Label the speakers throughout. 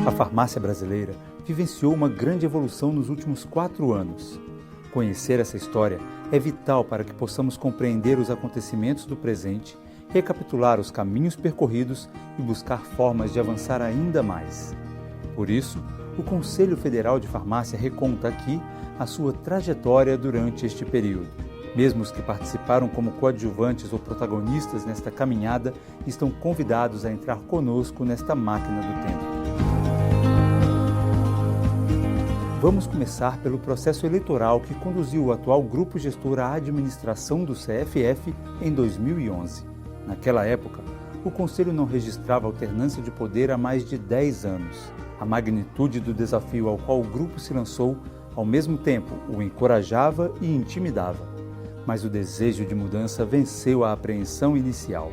Speaker 1: A farmácia brasileira vivenciou uma grande evolução nos últimos 4 anos. Conhecer essa história é vital para que possamos compreender os acontecimentos do presente, recapitular os caminhos percorridos e buscar formas de avançar ainda mais. Por isso, o Conselho Federal de Farmácia reconta aqui a sua trajetória durante este período. Mesmo os que participaram como coadjuvantes ou protagonistas nesta caminhada estão convidados a entrar conosco nesta máquina do tempo. Vamos começar pelo processo eleitoral que conduziu o atual grupo gestor à administração do CFF em 2011. Naquela época, o Conselho não registrava alternância de poder há mais de 10 anos. A magnitude do desafio ao qual o grupo se lançou, ao mesmo tempo, o encorajava e intimidava. Mas o desejo de mudança venceu a apreensão inicial.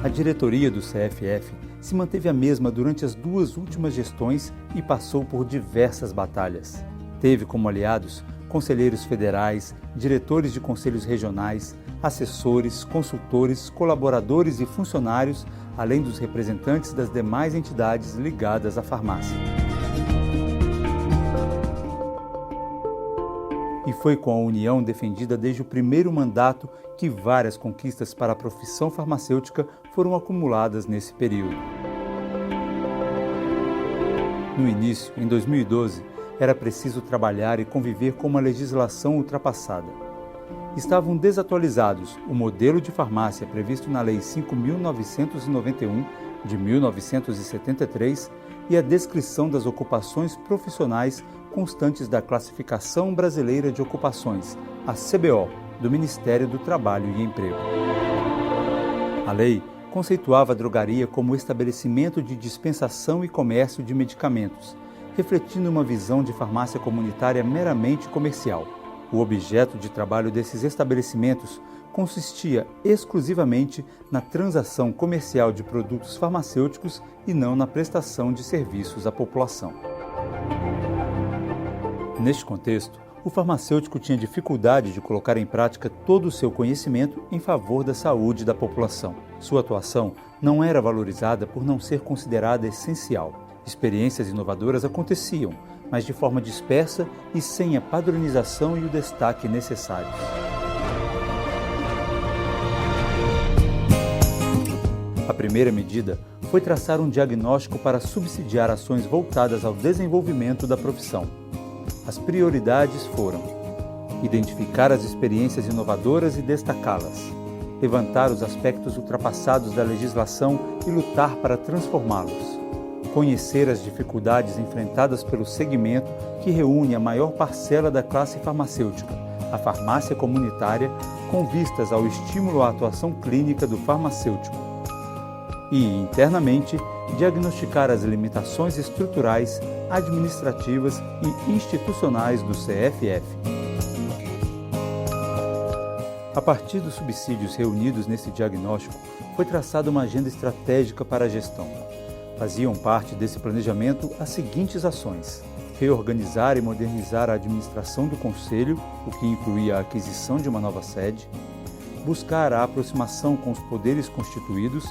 Speaker 1: A diretoria do CFF se manteve a mesma durante as 2 últimas gestões e passou por diversas batalhas. Teve como aliados conselheiros federais, diretores de conselhos regionais, assessores, consultores, colaboradores e funcionários, além dos representantes das demais entidades ligadas à farmácia. E foi com a união defendida desde o primeiro mandato que várias conquistas para a profissão farmacêutica foram acumuladas nesse período. No início, em 2012, era preciso trabalhar e conviver com uma legislação ultrapassada. Estavam desatualizados o modelo de farmácia previsto na Lei 5.991, de 1973, e a descrição das ocupações profissionais constantes da Classificação Brasileira de Ocupações, a CBO, do Ministério do Trabalho e Emprego. A lei conceituava a drogaria como estabelecimento de dispensação e comércio de medicamentos, refletindo uma visão de farmácia comunitária meramente comercial. O objeto de trabalho desses estabelecimentos consistia exclusivamente na transação comercial de produtos farmacêuticos e não na prestação de serviços à população. Neste contexto, o farmacêutico tinha dificuldade de colocar em prática todo o seu conhecimento em favor da saúde da população. Sua atuação não era valorizada por não ser considerada essencial. Experiências inovadoras aconteciam, mas de forma dispersa e sem a padronização e o destaque necessários. A primeira medida foi traçar um diagnóstico para subsidiar ações voltadas ao desenvolvimento da profissão. As prioridades foram: identificar as experiências inovadoras e destacá-las, levantar os aspectos ultrapassados da legislação e lutar para transformá-los, conhecer as dificuldades enfrentadas pelo segmento que reúne a maior parcela da classe farmacêutica, a farmácia comunitária, com vistas ao estímulo à atuação clínica do farmacêutico, e, internamente, diagnosticar as limitações estruturais, administrativas e institucionais do CFF. A partir dos subsídios reunidos nesse diagnóstico, foi traçada uma agenda estratégica para a gestão. Faziam parte desse planejamento as seguintes ações: reorganizar e modernizar a administração do Conselho, o que incluía a aquisição de uma nova sede, buscar a aproximação com os poderes constituídos,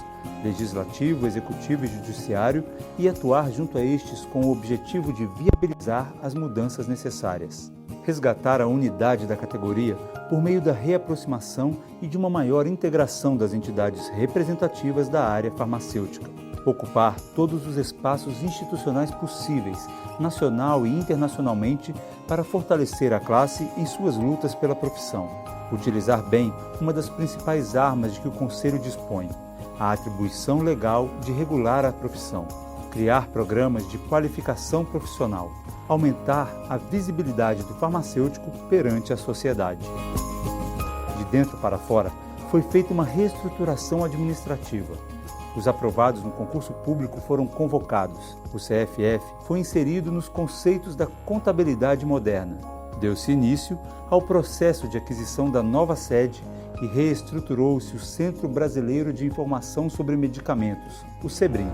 Speaker 1: legislativo, executivo e judiciário, e atuar junto a estes com o objetivo de viabilizar as mudanças necessárias. Resgatar a unidade da categoria por meio da reaproximação e de uma maior integração das entidades representativas da área farmacêutica. Ocupar todos os espaços institucionais possíveis, nacional e internacionalmente, para fortalecer a classe em suas lutas pela profissão. Utilizar bem uma das principais armas de que o Conselho dispõe, a atribuição legal de regular a profissão. Criar programas de qualificação profissional. Aumentar a visibilidade do farmacêutico perante a sociedade. De dentro para fora, foi feita uma reestruturação administrativa. Os aprovados no concurso público foram convocados. O CFF foi inserido nos conceitos da contabilidade moderna. Deu-se início ao processo de aquisição da nova sede e reestruturou-se o Centro Brasileiro de Informação sobre Medicamentos, o CEBRIM.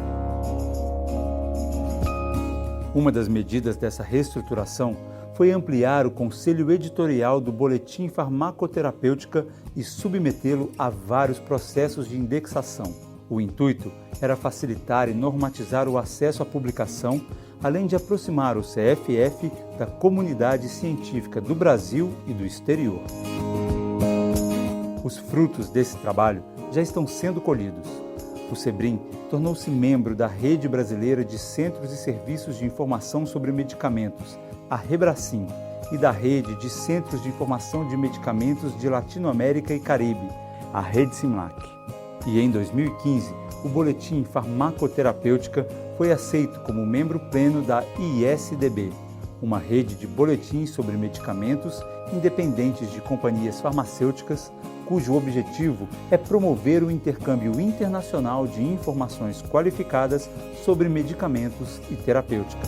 Speaker 1: Uma das medidas dessa reestruturação foi ampliar o conselho editorial do Boletim Farmacoterapêutica e submetê-lo a vários processos de indexação. O intuito era facilitar e normatizar o acesso à publicação, além de aproximar o CFF da comunidade científica do Brasil e do exterior. Os frutos desse trabalho já estão sendo colhidos. O SEBRIM tornou-se membro da Rede Brasileira de Centros e Serviços de Informação sobre Medicamentos, a Rebracim, e da Rede de Centros de Informação de Medicamentos de Latinoamérica e Caribe, a Rede Simlac. E em 2015, o Boletim Farmacoterapêutica foi aceito como membro pleno da ISDB, uma rede de boletins sobre medicamentos independentes de companhias farmacêuticas, cujo objetivo é promover o intercâmbio internacional de informações qualificadas sobre medicamentos e terapêutica.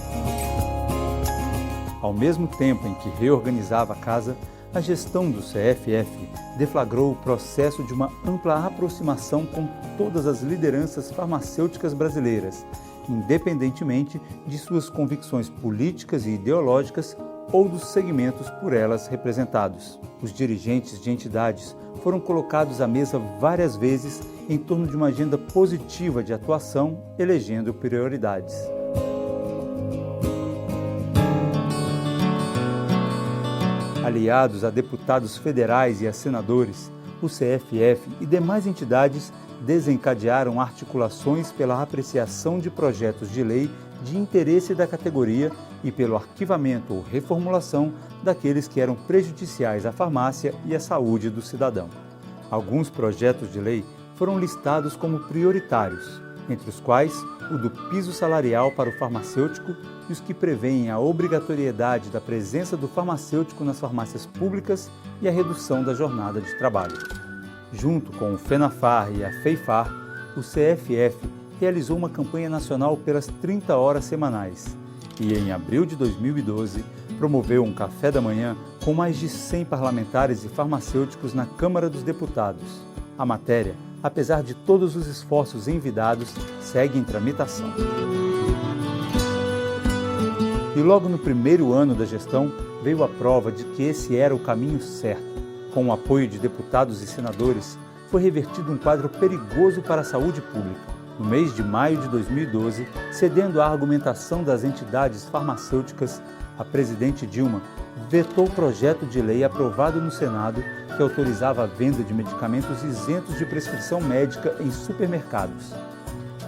Speaker 1: Ao mesmo tempo em que reorganizava a casa, a gestão do CFF deflagrou o processo de uma ampla aproximação com todas as lideranças farmacêuticas brasileiras, independentemente de suas convicções políticas e ideológicas ou dos segmentos por elas representados. Os dirigentes de entidades foram colocados à mesa várias vezes em torno de uma agenda positiva de atuação, elegendo prioridades. Aliados a deputados federais e a senadores, o CFF e demais entidades desencadearam articulações pela apreciação de projetos de lei de interesse da categoria e pelo arquivamento ou reformulação daqueles que eram prejudiciais à farmácia e à saúde do cidadão. Alguns projetos de lei foram listados como prioritários, entre os quais o do piso salarial para o farmacêutico e os que prevêem a obrigatoriedade da presença do farmacêutico nas farmácias públicas e a redução da jornada de trabalho. Junto com o FENAFAR e a FEIFAR, o CFF realizou uma campanha nacional pelas 30 horas semanais e, em abril de 2012, promoveu um café da manhã com mais de 100 parlamentares e farmacêuticos na Câmara dos Deputados. A matéria, apesar de todos os esforços envidados, segue em tramitação. E logo no primeiro ano da gestão, veio a prova de que esse era o caminho certo. Com o apoio de deputados e senadores, foi revertido um quadro perigoso para a saúde pública. No mês de maio de 2012, cedendo à argumentação das entidades farmacêuticas, a presidente Dilma vetou o projeto de lei aprovado no Senado que autorizava a venda de medicamentos isentos de prescrição médica em supermercados.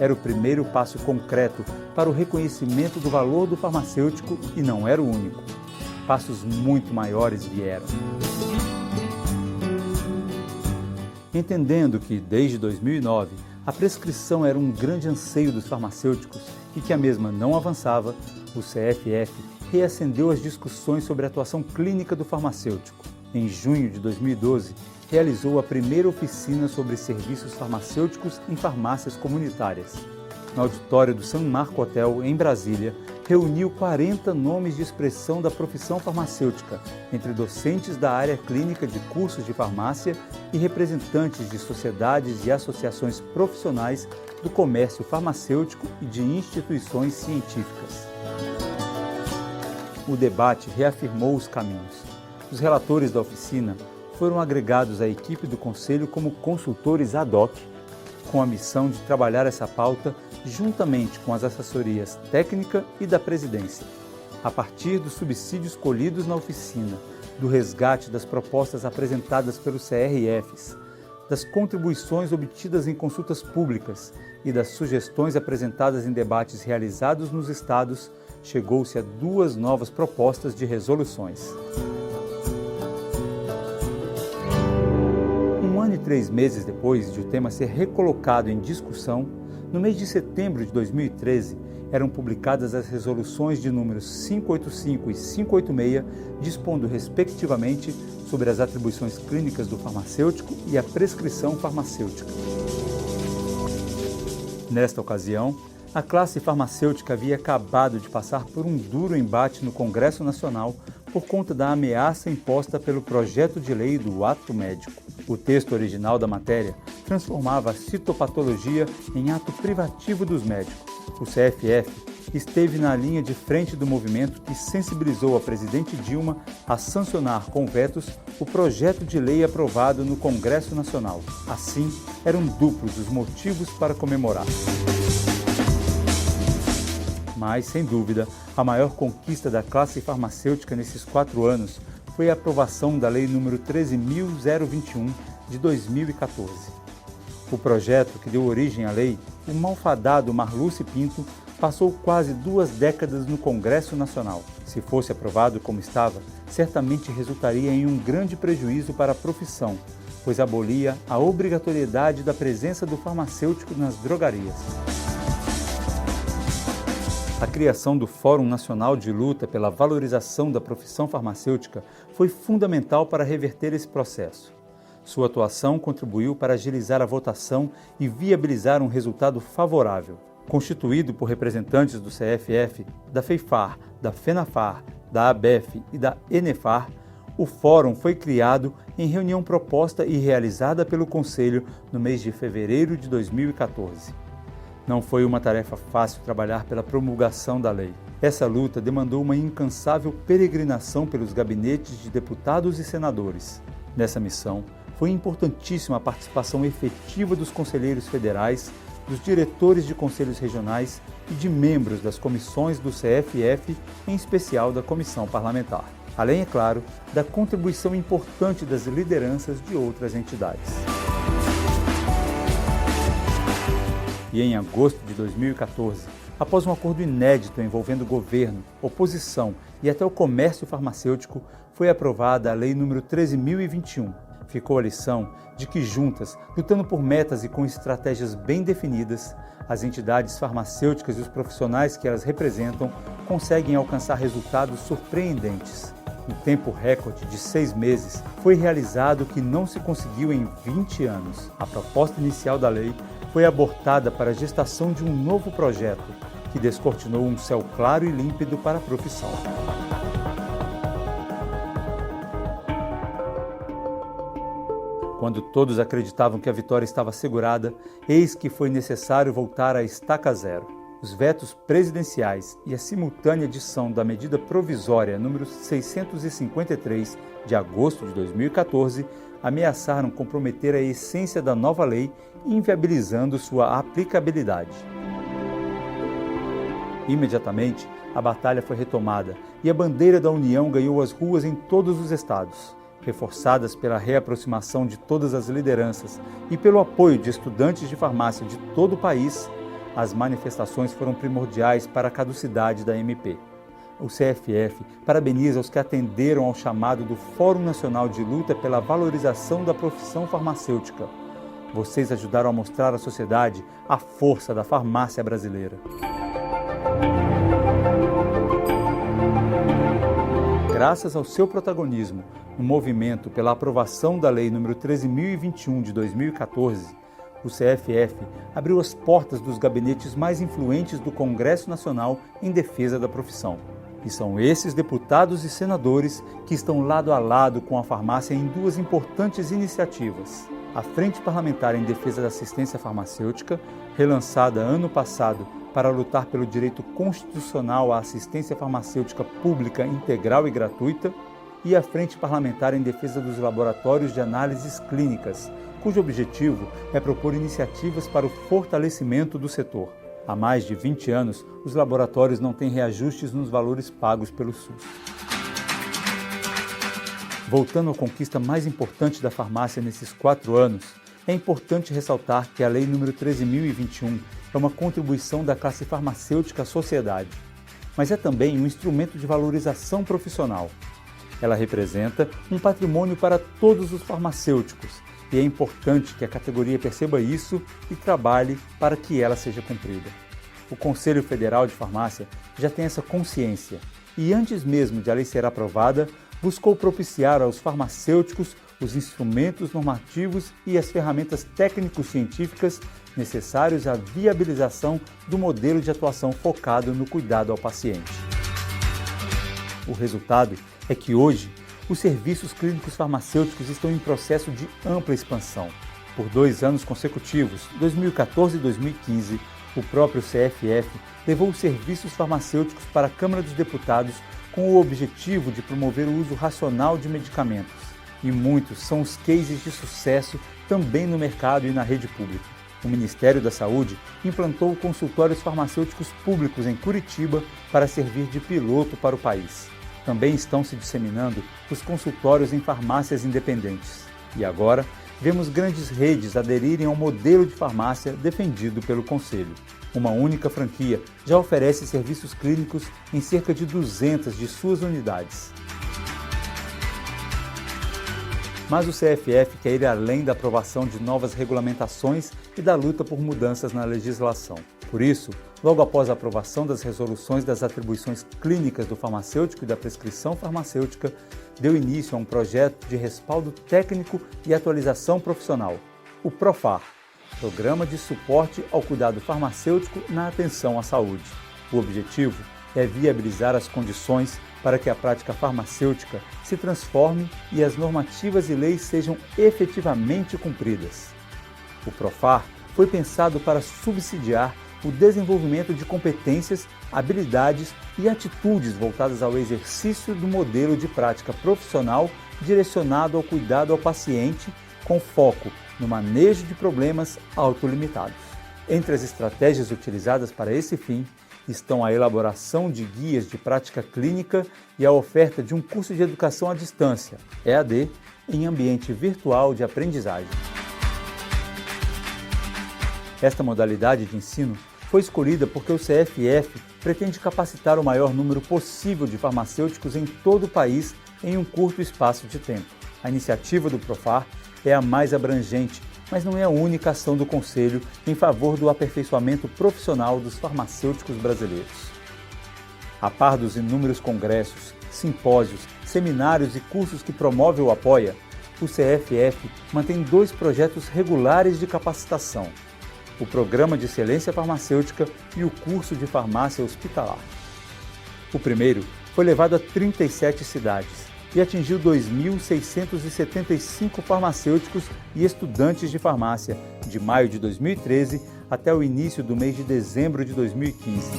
Speaker 1: Era o primeiro passo concreto para o reconhecimento do valor do farmacêutico e não era o único. Passos muito maiores vieram. Entendendo que, desde 2009, a prescrição era um grande anseio dos farmacêuticos e que a mesma não avançava, o CFF reacendeu as discussões sobre a atuação clínica do farmacêutico. Em junho de 2012, realizou a primeira oficina sobre serviços farmacêuticos em farmácias comunitárias. No auditório do San Marco Hotel, em Brasília, reuniu 40 nomes de expressão da profissão farmacêutica, entre docentes da área clínica de cursos de farmácia e representantes de sociedades e associações profissionais do comércio farmacêutico e de instituições científicas. O debate reafirmou os caminhos. Os relatores da oficina foram agregados à equipe do Conselho como consultores ad hoc, com a missão de trabalhar essa pauta juntamente com as assessorias técnica e da presidência. A partir dos subsídios colhidos na oficina, do resgate das propostas apresentadas pelos CRFs, das contribuições obtidas em consultas públicas e das sugestões apresentadas em debates realizados nos estados, chegou-se a 2 novas propostas de resoluções. 1 ano e 3 meses depois de o tema ser recolocado em discussão, no mês de setembro de 2013, eram publicadas as resoluções de números 585 e 586, dispondo respectivamente sobre as atribuições clínicas do farmacêutico e a prescrição farmacêutica. Nesta ocasião, a classe farmacêutica havia acabado de passar por um duro embate no Congresso Nacional por conta da ameaça imposta pelo projeto de lei do ato médico. O texto original da matéria transformava a citopatologia em ato privativo dos médicos. O CFF esteve na linha de frente do movimento que sensibilizou a presidente Dilma a sancionar com vetos o projeto de lei aprovado no Congresso Nacional. Assim, eram duplos os motivos para comemorar. Mas, sem dúvida, a maior conquista da classe farmacêutica nesses 4 anos foi a aprovação da Lei nº 13.021 de 2014. O projeto que deu origem à lei, o malfadado Marluce Pinto, passou quase 2 décadas no Congresso Nacional. Se fosse aprovado como estava, certamente resultaria em um grande prejuízo para a profissão, pois abolia a obrigatoriedade da presença do farmacêutico nas drogarias. A criação do Fórum Nacional de Luta pela Valorização da Profissão Farmacêutica foi fundamental para reverter esse processo. Sua atuação contribuiu para agilizar a votação e viabilizar um resultado favorável. Constituído por representantes do CFF, da FEIFAR, da FENAFAR, da ABEF e da ENEFAR, o Fórum foi criado em reunião proposta e realizada pelo Conselho no mês de fevereiro de 2014. Não foi uma tarefa fácil trabalhar pela promulgação da lei. Essa luta demandou uma incansável peregrinação pelos gabinetes de deputados e senadores. Nessa missão, foi importantíssima a participação efetiva dos conselheiros federais, dos diretores de conselhos regionais e de membros das comissões do CFF, em especial da Comissão Parlamentar. Além, é claro, da contribuição importante das lideranças de outras entidades. E em agosto de 2014, após um acordo inédito envolvendo governo, oposição e até o comércio farmacêutico, foi aprovada a Lei nº 13.021. Ficou a lição de que juntas, lutando por metas e com estratégias bem definidas, as entidades farmacêuticas e os profissionais que elas representam conseguem alcançar resultados surpreendentes. No tempo recorde de 6 meses, foi realizado o que não se conseguiu em 20 anos. A proposta inicial da lei foi abortada para a gestação de um novo projeto, que descortinou um céu claro e límpido para a profissão. Quando todos acreditavam que a vitória estava assegurada, eis que foi necessário voltar à estaca zero. Os vetos presidenciais e a simultânea edição da medida provisória número 653 de agosto de 2014 ameaçaram comprometer a essência da nova lei, inviabilizando sua aplicabilidade. Imediatamente, a batalha foi retomada e a bandeira da União ganhou as ruas em todos os estados. Reforçadas pela reaproximação de todas as lideranças e pelo apoio de estudantes de farmácia de todo o país, as manifestações foram primordiais para a caducidade da MP. O CFF parabeniza os que atenderam ao chamado do Fórum Nacional de Luta pela Valorização da Profissão Farmacêutica. Vocês ajudaram a mostrar à sociedade a força da farmácia brasileira. Graças ao seu protagonismo no movimento pela aprovação da Lei nº 13.021 de 2014, o CFF abriu as portas dos gabinetes mais influentes do Congresso Nacional em defesa da profissão. E são esses deputados e senadores que estão lado a lado com a farmácia em 2 importantes iniciativas. A Frente Parlamentar em Defesa da Assistência Farmacêutica, relançada ano passado para lutar pelo direito constitucional à assistência farmacêutica pública, integral e gratuita, e a Frente Parlamentar em Defesa dos Laboratórios de Análises Clínicas, cujo objetivo é propor iniciativas para o fortalecimento do setor. Há mais de 20 anos, os laboratórios não têm reajustes nos valores pagos pelo SUS. Voltando à conquista mais importante da farmácia nesses 4 anos, é importante ressaltar que a Lei nº 13.021 é uma contribuição da classe farmacêutica à sociedade, mas é também um instrumento de valorização profissional. Ela representa um patrimônio para todos os farmacêuticos e é importante que a categoria perceba isso e trabalhe para que ela seja cumprida. O Conselho Federal de Farmácia já tem essa consciência e, antes mesmo de a lei ser aprovada, buscou propiciar aos farmacêuticos os instrumentos normativos e as ferramentas técnico-científicas necessários à viabilização do modelo de atuação focado no cuidado ao paciente. O resultado é que hoje, os serviços clínicos farmacêuticos estão em processo de ampla expansão. Por 2 anos consecutivos, 2014 e 2015, O próprio CFF levou os serviços farmacêuticos para a Câmara dos Deputados com o objetivo de promover o uso racional de medicamentos. E muitos são os cases de sucesso também no mercado e na rede pública. O Ministério da Saúde implantou consultórios farmacêuticos públicos em Curitiba para servir de piloto para o país. Também estão se disseminando os consultórios em farmácias independentes. E agora, vemos grandes redes aderirem ao modelo de farmácia defendido pelo Conselho. Uma única franquia já oferece serviços clínicos em cerca de 200 de suas unidades. Mas o CFF quer ir além da aprovação de novas regulamentações e da luta por mudanças na legislação. Por isso, logo após a aprovação das resoluções das atribuições clínicas do farmacêutico e da prescrição farmacêutica, deu início a um projeto de respaldo técnico e atualização profissional, o PROFAR, Programa de Suporte ao Cuidado Farmacêutico na Atenção à Saúde. O objetivo é viabilizar as condições para que a prática farmacêutica se transforme e as normativas e leis sejam efetivamente cumpridas. O PROFAR foi pensado para subsidiar o desenvolvimento de competências, habilidades e atitudes voltadas ao exercício do modelo de prática profissional direcionado ao cuidado ao paciente, com foco no manejo de problemas autolimitados. Entre as estratégias utilizadas para esse fim estão a elaboração de guias de prática clínica e a oferta de um curso de educação à distância, EAD, em ambiente virtual de aprendizagem. Esta modalidade de ensino foi escolhida porque o CFF pretende capacitar o maior número possível de farmacêuticos em todo o país em um curto espaço de tempo. A iniciativa do PROFAR é a mais abrangente, mas não é a única ação do Conselho em favor do aperfeiçoamento profissional dos farmacêuticos brasileiros. A par dos inúmeros congressos, simpósios, seminários e cursos que promove ou apoia, o CFF mantém 2 projetos regulares de capacitação: o Programa de Excelência Farmacêutica e o Curso de Farmácia Hospitalar. O primeiro foi levado a 37 cidades e atingiu 2.675 farmacêuticos e estudantes de farmácia, de maio de 2013 até o início do mês de dezembro de 2015.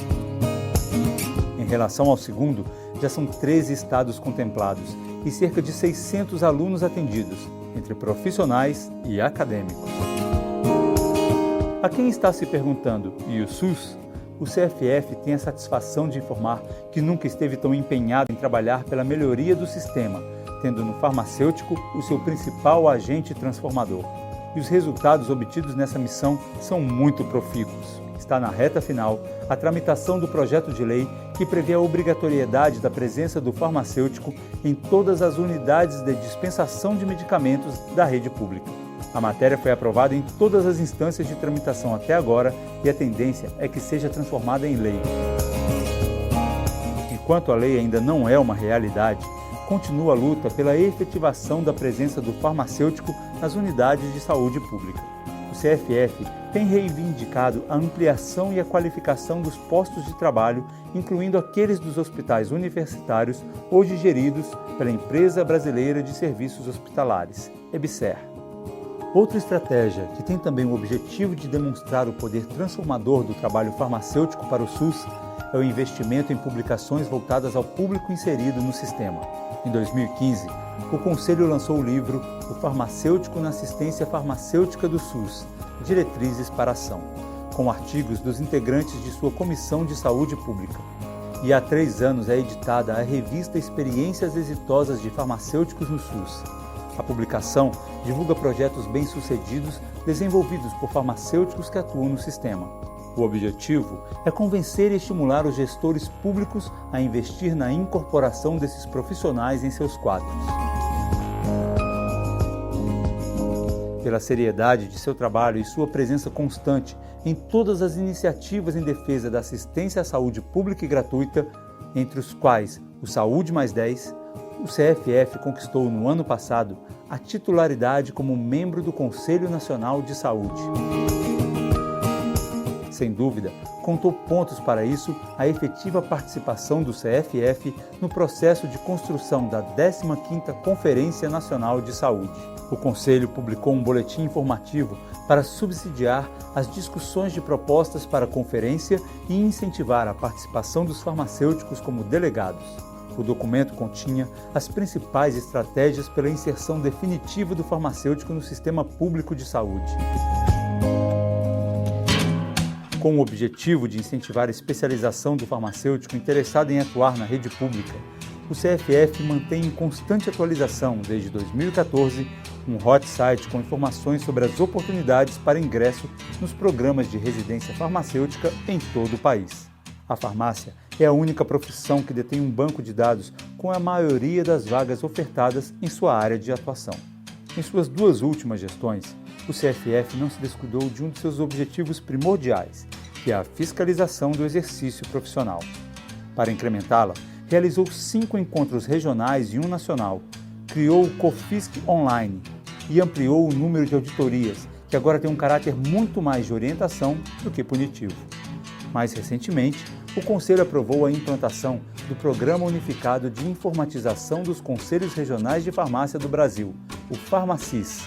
Speaker 1: Em relação ao segundo, já são 13 estados contemplados e cerca de 600 alunos atendidos, entre profissionais e acadêmicos. A quem está se perguntando, e o SUS? O CFF tem a satisfação de informar que nunca esteve tão empenhado em trabalhar pela melhoria do sistema, tendo no farmacêutico o seu principal agente transformador. E os resultados obtidos nessa missão são muito profícuos. Está na reta final a tramitação do projeto de lei que prevê a obrigatoriedade da presença do farmacêutico em todas as unidades de dispensação de medicamentos da rede pública. A matéria foi aprovada em todas as instâncias de tramitação até agora e a tendência é que seja transformada em lei. Enquanto a lei ainda não é uma realidade, continua a luta pela efetivação da presença do farmacêutico nas unidades de saúde pública. O CFF tem reivindicado a ampliação e a qualificação dos postos de trabalho, incluindo aqueles dos hospitais universitários hoje geridos pela Empresa Brasileira de Serviços Hospitalares, EBSER. Outra estratégia, que tem também o objetivo de demonstrar o poder transformador do trabalho farmacêutico para o SUS, é o investimento em publicações voltadas ao público inserido no sistema. Em 2015, o Conselho lançou o livro O Farmacêutico na Assistência Farmacêutica do SUS, Diretrizes para a Ação, com artigos dos integrantes de sua Comissão de Saúde Pública. E há 3 anos é editada a revista Experiências Exitosas de Farmacêuticos no SUS. A publicação divulga projetos bem-sucedidos desenvolvidos por farmacêuticos que atuam no sistema. O objetivo é convencer e estimular os gestores públicos a investir na incorporação desses profissionais em seus quadros. Pela seriedade de seu trabalho e sua presença constante em todas as iniciativas em defesa da assistência à saúde pública e gratuita, entre os quais o Saúde Mais 10, o CFF conquistou no ano passado a titularidade como membro do Conselho Nacional de Saúde. Sem dúvida, contou pontos para isso a efetiva participação do CFF no processo de construção da 15ª Conferência Nacional de Saúde. O Conselho publicou um boletim informativo para subsidiar as discussões de propostas para a conferência e incentivar a participação dos farmacêuticos como delegados. O documento continha as principais estratégias pela inserção definitiva do farmacêutico no sistema público de saúde. Com o objetivo de incentivar a especialização do farmacêutico interessado em atuar na rede pública, o CFF mantém em constante atualização, desde 2014, um hot site com informações sobre as oportunidades para ingresso nos programas de residência farmacêutica em todo o país. A farmácia é a única profissão que detém um banco de dados com a maioria das vagas ofertadas em sua área de atuação. Em suas 2 últimas gestões, o CFF não se descuidou de um de seus objetivos primordiais, que é a fiscalização do exercício profissional. Para incrementá-la, realizou 5 encontros regionais e 1 nacional, criou o COFISC Online e ampliou o número de auditorias, que agora tem um caráter muito mais de orientação do que punitivo. Mais recentemente, o Conselho aprovou a implantação do Programa Unificado de Informatização dos Conselhos Regionais de Farmácia do Brasil, o Farmacis.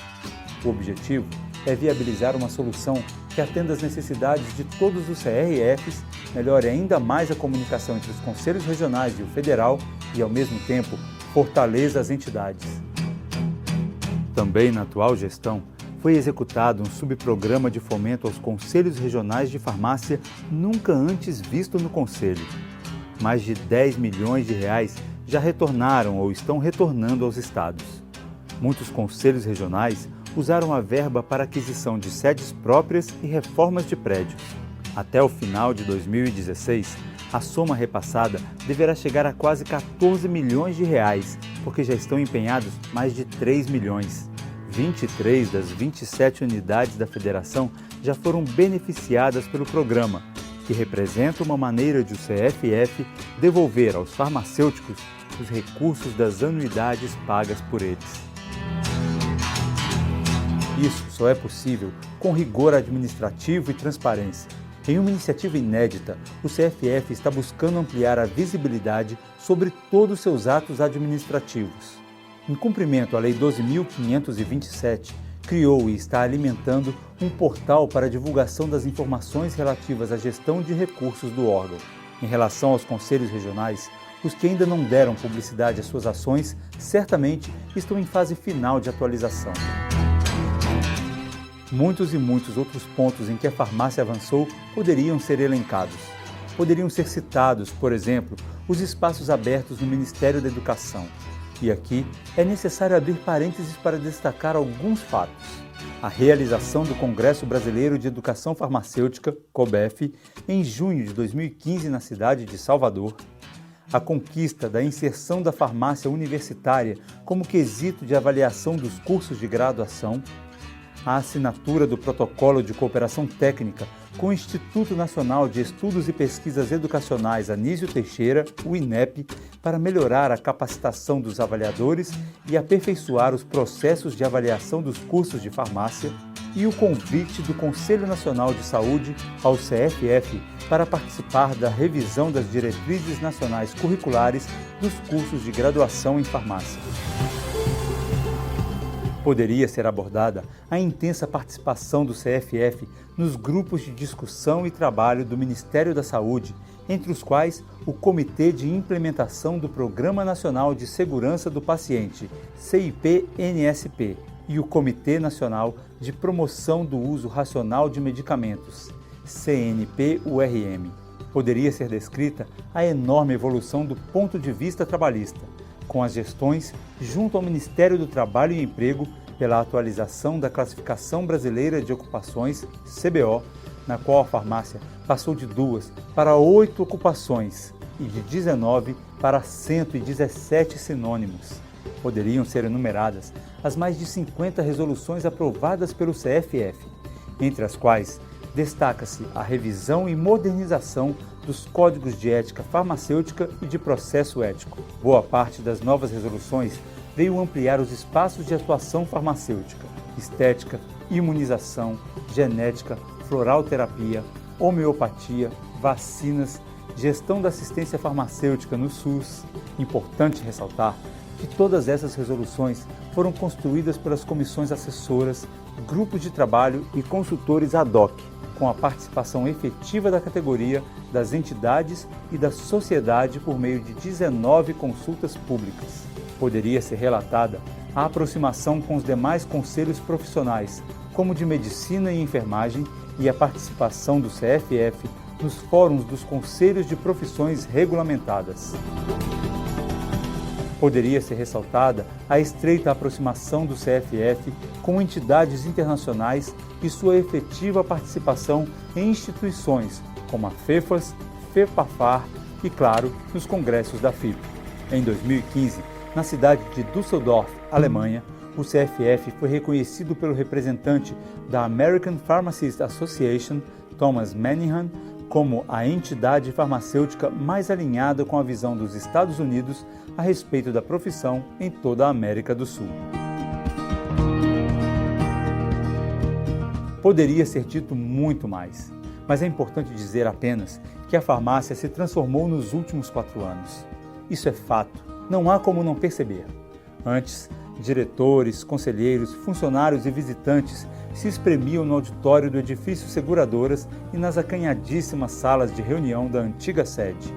Speaker 1: O objetivo é viabilizar uma solução que atenda às necessidades de todos os CRFs, melhore ainda mais a comunicação entre os conselhos regionais e o federal e, ao mesmo tempo, fortaleça as entidades. Também na atual gestão, foi executado um subprograma de fomento aos conselhos regionais de farmácia nunca antes visto no Conselho. Mais de 10 milhões de reais já retornaram ou estão retornando aos estados. Muitos conselhos regionais usaram a verba para aquisição de sedes próprias e reformas de prédios. Até o final de 2016, a soma repassada deverá chegar a quase 14 milhões de reais, porque já estão empenhados mais de 3 milhões. 23 das 27 unidades da federação já foram beneficiadas pelo programa, que representa uma maneira de o CFF devolver aos farmacêuticos os recursos das anuidades pagas por eles. Isso só é possível com rigor administrativo e transparência. Em uma iniciativa inédita, o CFF está buscando ampliar a visibilidade sobre todos os seus atos administrativos. Em cumprimento à Lei 12.527, criou e está alimentando um portal para a divulgação das informações relativas à gestão de recursos do órgão. Em relação aos conselhos regionais, os que ainda não deram publicidade às suas ações, certamente estão em fase final de atualização. Muitos e muitos outros pontos em que a farmácia avançou poderiam ser elencados. Poderiam ser citados, por exemplo, os espaços abertos no Ministério da Educação. E aqui é necessário abrir parênteses para destacar alguns fatos. A realização do Congresso Brasileiro de Educação Farmacêutica, COBEF, em junho de 2015 na cidade de Salvador. A conquista da inserção da farmácia universitária como quesito de avaliação dos cursos de graduação. A assinatura do Protocolo de Cooperação Técnica com o Instituto Nacional de Estudos e Pesquisas Educacionais Anísio Teixeira, o INEP, para melhorar a capacitação dos avaliadores e aperfeiçoar os processos de avaliação dos cursos de farmácia, e o convite do Conselho Nacional de Saúde ao CFF para participar da revisão das diretrizes nacionais curriculares dos cursos de graduação em farmácia. Poderia ser abordada a intensa participação do CFF nos grupos de discussão e trabalho do Ministério da Saúde, entre os quais o Comitê de Implementação do Programa Nacional de Segurança do Paciente, CIP-NSP, e o Comitê Nacional de Promoção do Uso Racional de Medicamentos, CNP-URM. Poderia ser descrita a enorme evolução do ponto de vista trabalhista, com as gestões junto ao Ministério do Trabalho e Emprego pela atualização da Classificação Brasileira de Ocupações, CBO, na qual a farmácia passou de 2 para 8 ocupações e de 19 para 117 sinônimos. Poderiam ser enumeradas as mais de 50 resoluções aprovadas pelo CFF, entre as quais destaca-se a revisão e modernização dos códigos de ética farmacêutica e de processo ético. Boa parte das novas resoluções veio ampliar os espaços de atuação farmacêutica, estética, imunização, genética, floralterapia, homeopatia, vacinas, gestão da assistência farmacêutica no SUS. Importante ressaltar que todas essas resoluções foram construídas pelas comissões assessoras, grupos de trabalho e consultores ad hoc, com a participação efetiva da categoria, das entidades e da sociedade por meio de 19 consultas públicas. Poderia ser relatada a aproximação com os demais conselhos profissionais, como de medicina e enfermagem, e a participação do CFF nos fóruns dos conselhos de profissões regulamentadas. Poderia ser ressaltada a estreita aproximação do CFF com entidades internacionais e sua efetiva participação em instituições como a FEFAS, FEPAFAR e, claro, nos congressos da FIP. Em 2015, na cidade de Düsseldorf, Alemanha, o CFF foi reconhecido pelo representante da American Pharmacists Association, Thomas Manningham, como a entidade farmacêutica mais alinhada com a visão dos Estados Unidos a respeito da profissão em toda a América do Sul. Poderia ser dito muito mais, mas é importante dizer apenas que a farmácia se transformou nos últimos 4 anos. Isso é fato, não há como não perceber. Antes, diretores, conselheiros, funcionários e visitantes se espremiam no auditório do edifício Seguradoras e nas acanhadíssimas salas de reunião da antiga sede.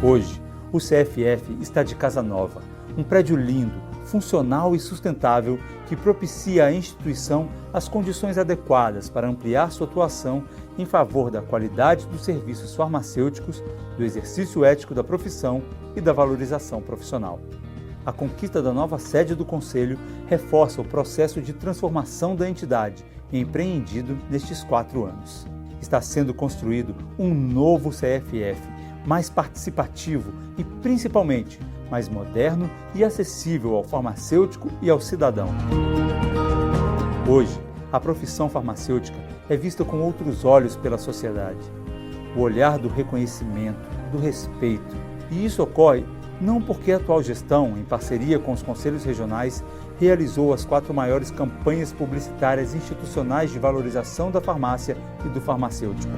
Speaker 1: Hoje, o CFF está de casa nova, um prédio lindo, funcional e sustentável que propicia à instituição as condições adequadas para ampliar sua atuação em favor da qualidade dos serviços farmacêuticos, do exercício ético da profissão e da valorização profissional. A conquista da nova sede do Conselho reforça o processo de transformação da entidade empreendido nestes 4 anos. Está sendo construído um novo CFF, mais participativo e, principalmente, mais moderno e acessível ao farmacêutico e ao cidadão. Hoje, a profissão farmacêutica é vista com outros olhos pela sociedade. O olhar do reconhecimento, do respeito. E isso ocorre não porque a atual gestão, em parceria com os conselhos regionais, realizou as 4 maiores campanhas publicitárias institucionais de valorização da farmácia e do farmacêutico.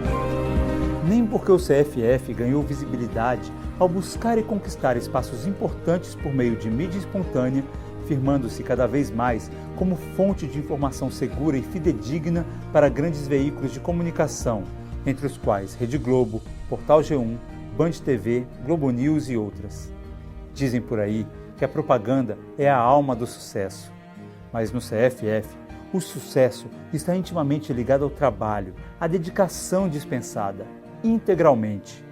Speaker 1: Nem porque o CFF ganhou visibilidade ao buscar e conquistar espaços importantes por meio de mídia espontânea, firmando-se cada vez mais como fonte de informação segura e fidedigna para grandes veículos de comunicação, entre os quais Rede Globo, Portal G1, Band TV, Globo News e outras. Dizem por aí que a propaganda é a alma do sucesso, mas no CFF, o sucesso está intimamente ligado ao trabalho, à dedicação dispensada, integralmente.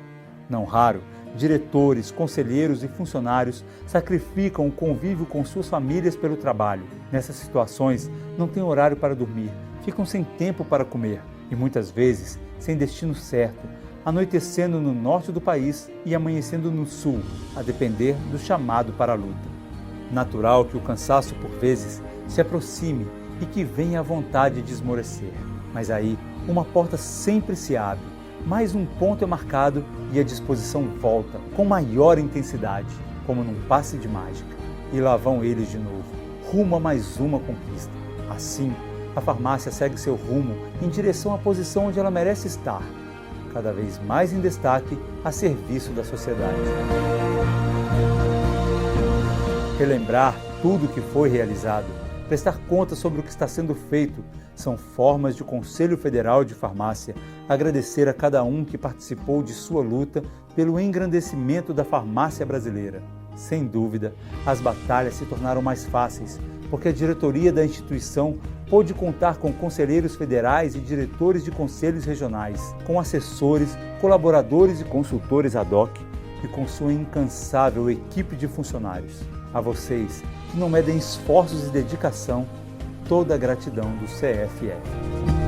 Speaker 1: Não raro, diretores, conselheiros e funcionários sacrificam o convívio com suas famílias pelo trabalho. Nessas situações, não têm horário para dormir, ficam sem tempo para comer e muitas vezes sem destino certo, anoitecendo no norte do país e amanhecendo no sul, a depender do chamado para a luta. Natural que o cansaço, por vezes, se aproxime e que venha a vontade de esmorecer. Mas aí, uma porta sempre se abre, mais um ponto é marcado e a disposição volta com maior intensidade, como num passe de mágica. E lá vão eles de novo, rumo a mais uma conquista. Assim, a farmácia segue seu rumo em direção à posição onde ela merece estar, cada vez mais em destaque a serviço da sociedade. Relembrar tudo o que foi realizado, prestar conta sobre o que está sendo feito, são formas de o Conselho Federal de Farmácia agradecer a cada um que participou de sua luta pelo engrandecimento da farmácia brasileira. Sem dúvida, as batalhas se tornaram mais fáceis, porque a diretoria da instituição pôde contar com conselheiros federais e diretores de conselhos regionais, com assessores, colaboradores e consultores ad hoc e com sua incansável equipe de funcionários. A vocês, que não medem esforços e dedicação, toda a gratidão do CFF.